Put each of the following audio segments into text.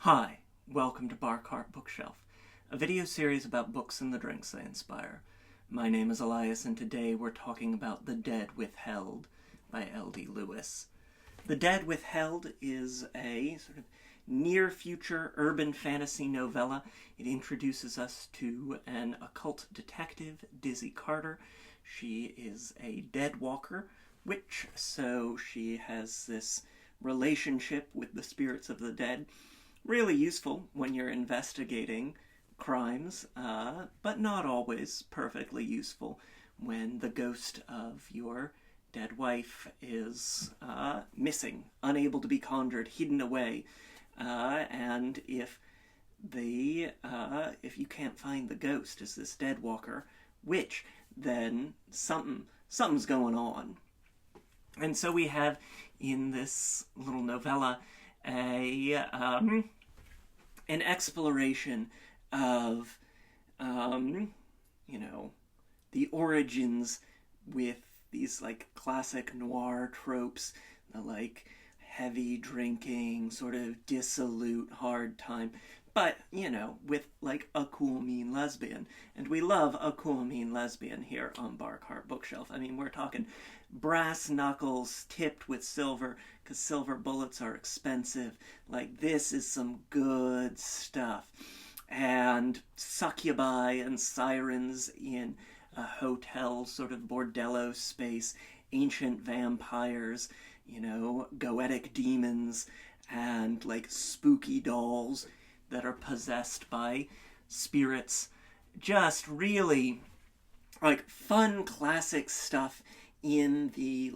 Hi, welcome to Bar Cart Bookshelf, a video series about books and the drinks they inspire. My name is Elias, and today we're talking about The Dead Withheld by L.D. Lewis. The Dead Withheld is a sort of near-future urban fantasy novella. It introduces us to an occult detective, Dizzy Carter. She is a dead walker witch, so she has this relationship with the spirits of the dead. Really useful when you're investigating crimes, but not always perfectly useful when the ghost of your dead wife is missing, unable to be conjured, hidden away, and if you can't find the ghost as this dead walker witch, then something's going on. And so we have in this little novella an exploration of, the origins with these, classic noir tropes, the, heavy drinking, sort of dissolute, hard time, but, with, a cool, mean lesbian. And we love a cool, mean lesbian here on Bar Cart Bookshelf. I mean, we're talking brass knuckles tipped with silver, because silver bullets are expensive. This is some good stuff. And succubi and sirens in a hotel sort of bordello space, ancient vampires, goetic demons, and spooky dolls that are possessed by spirits. Just really fun classic stuff in the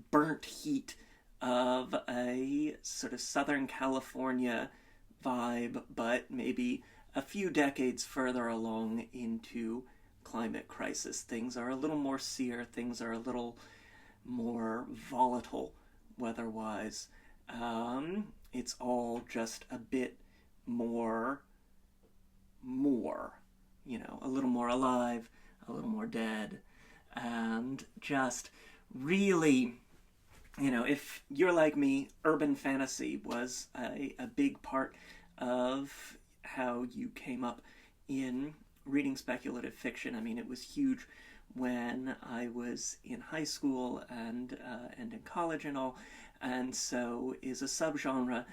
burnt heat of a sort of Southern California vibe, but maybe a few decades further along into climate crisis. Things are a little more sere, things are a little more volatile weather-wise. It's all just a bit more, a little more alive, a little more dead, and just really, if you're like me, urban fantasy was a big part of how you came up in reading speculative fiction. I mean, it was huge when I was in high school and in college and all, and so is a subgenre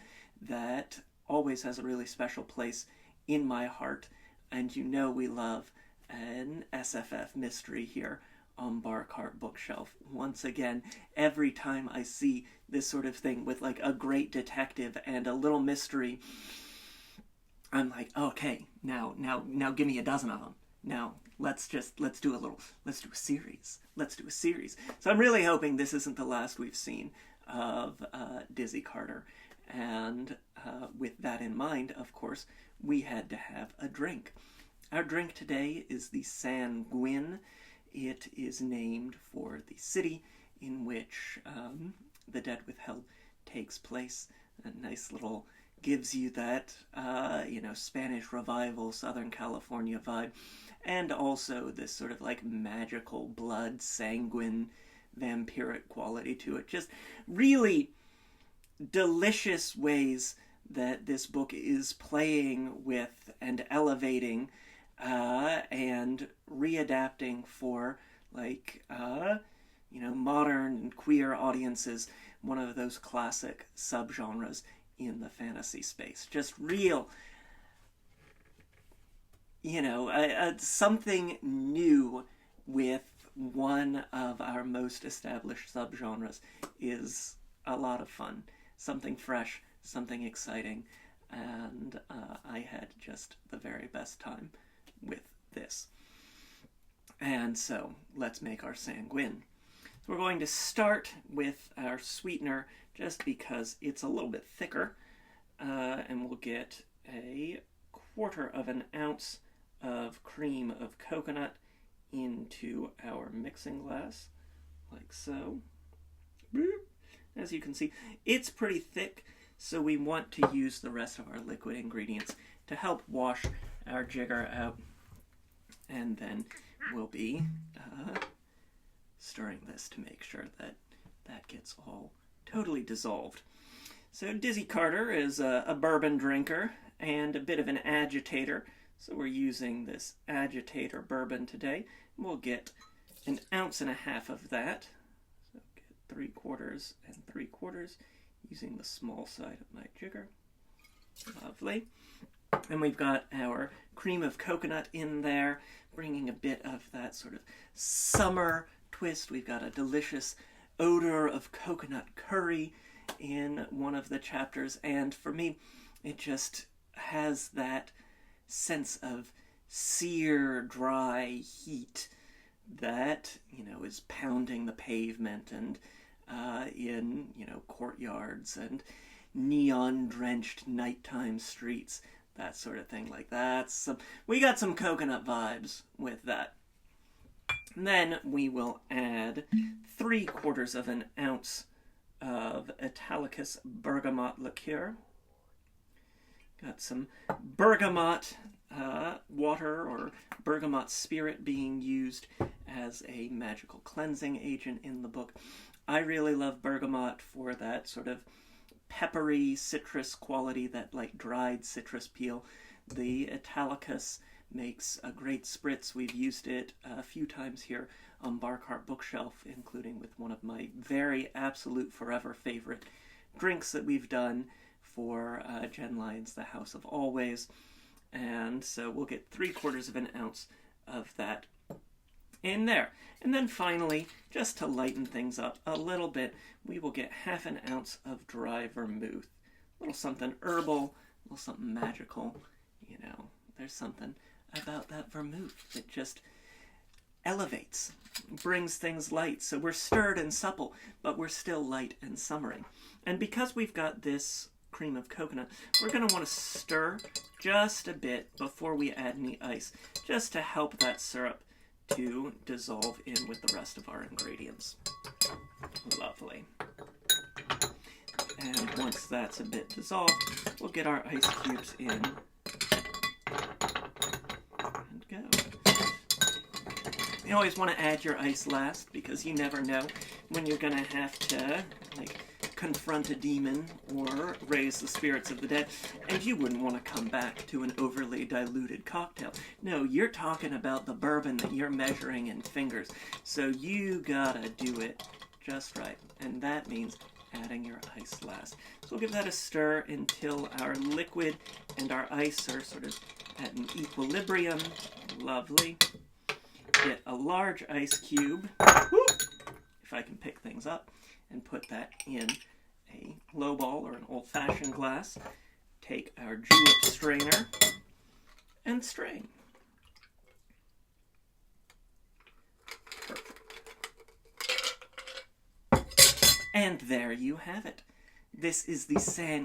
that always has a really special place in my heart, and we love an SFF mystery here on Bar Cart Bookshelf. Once again, every time I see this sort of thing with a great detective and a little mystery, I'm like, okay, now give me a dozen of them. Now let's do a series. Let's do a series. So I'm really hoping this isn't the last we've seen of Dizzy Carter. And with that in mind, of course, we had to have a drink. Our drink today is the San Guin. It is named for the city in which The Dead Withheld takes place. A nice little, gives you that, Spanish revival, Southern California vibe. And also this sort of magical blood, sanguine, vampiric quality to it. Just really delicious ways that this book is playing with and elevating and readapting for modern and queer audiences, one of those classic subgenres in the fantasy space. Just real, something new with one of our most established subgenres is a lot of fun. Something fresh, something exciting, and I had just the very best time with this. And so, let's make our sanguine. So we're going to start with our sweetener, just because it's a little bit thicker, and we'll get a 1/4 of an ounce of cream of coconut into our mixing glass, like so. As you can see, it's pretty thick, so we want to use the rest of our liquid ingredients to help wash our jigger out. And then we'll be stirring this to make sure that that gets all totally dissolved. So Dizzy Carter is a bourbon drinker and a bit of an agitator. So we're using this agitator bourbon today. We'll get 1.5 ounces of that. So get 3/4 and 3/4 using the small side of my jigger. Lovely. And we've got our cream of coconut in there, bringing a bit of that sort of summer twist. We've got a delicious odor of coconut curry in one of the chapters, and for me, it just has that sense of sear, dry heat that, is pounding the pavement and in, courtyards and neon-drenched nighttime streets, that sort of thing. Like we got some coconut vibes with that. And then we will add 3/4 ounce of Italicus bergamot liqueur. Got some bergamot water or bergamot spirit being used as a magical cleansing agent in the book. I really love bergamot for that sort of peppery citrus quality, that like dried citrus peel. The Italicus makes a great spritz. We've used it a few times here on Barcart Bookshelf, including with one of my very absolute forever favorite drinks that we've done for Jen Lyons' The House of Always. And so we'll get 3/4 ounce of that in there. And then finally, just to lighten things up a little bit, we will get 1/2 ounce of dry vermouth. A little something herbal, a little something magical. There's something about that vermouth that just elevates, brings things light. So we're stirred and supple, but we're still light and summery. And because we've got this cream of coconut, we're going to want to stir just a bit before we add any ice, just to help that syrup to dissolve in with the rest of our ingredients. Lovely. And once that's a bit dissolved, we'll get our ice cubes in and go. You always want to add your ice last, because you never know when you're going to have to confront a demon or raise the spirits of the dead, and you wouldn't want to come back to an overly diluted cocktail. No, you're talking about the bourbon that you're measuring in fingers, so you gotta do it just right, and that means adding your ice last. So we'll give that a stir until our liquid and our ice are sort of at an equilibrium. Lovely. Get a large ice cube, if I can pick things up, and put that in a lowball or an old-fashioned glass. Take our julep strainer and strain. Perfect. And there you have it. This is the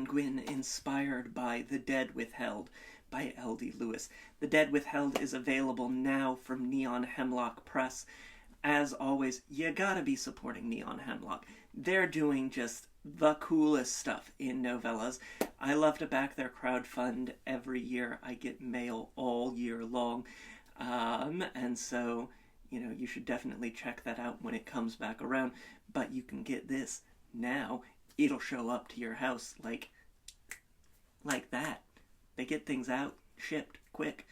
Guin inspired by The Dead Withheld by L.D. Lewis. The Dead Withheld is available now from Neon Hemlock Press. As always, you gotta be supporting Neon Hemlock. They're doing just the coolest stuff in novellas. I love to back their crowdfund every year. I get mail all year long. And so, you should definitely check that out when it comes back around. But you can get this now. It'll show up to your house like that. They get things out, shipped, quick.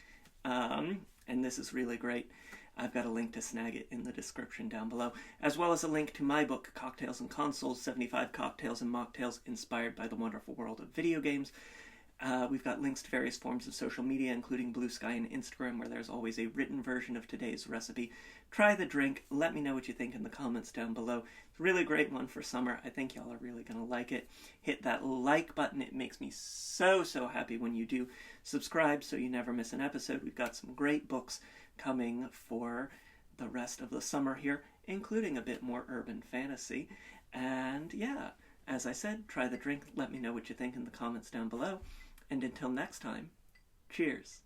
And this is really great. I've got a link to snag it in the description down below, as well as a link to my book, Cocktails and Consoles, 75 Cocktails and Mocktails Inspired by the Wonderful World of Video Games. We've got links to various forms of social media, including Blue Sky and Instagram, where there's always a written version of today's recipe. Try the drink. Let me know what you think in the comments down below. It's a really great one for summer. I think y'all are really going to like it. Hit that like button. It makes me so happy when you do. Subscribe so you never miss an episode. We've got some great books coming for the rest of the summer here, including a bit more urban fantasy. And yeah, as I said, try the drink. Let me know what you think in the comments down below. And until next time, cheers.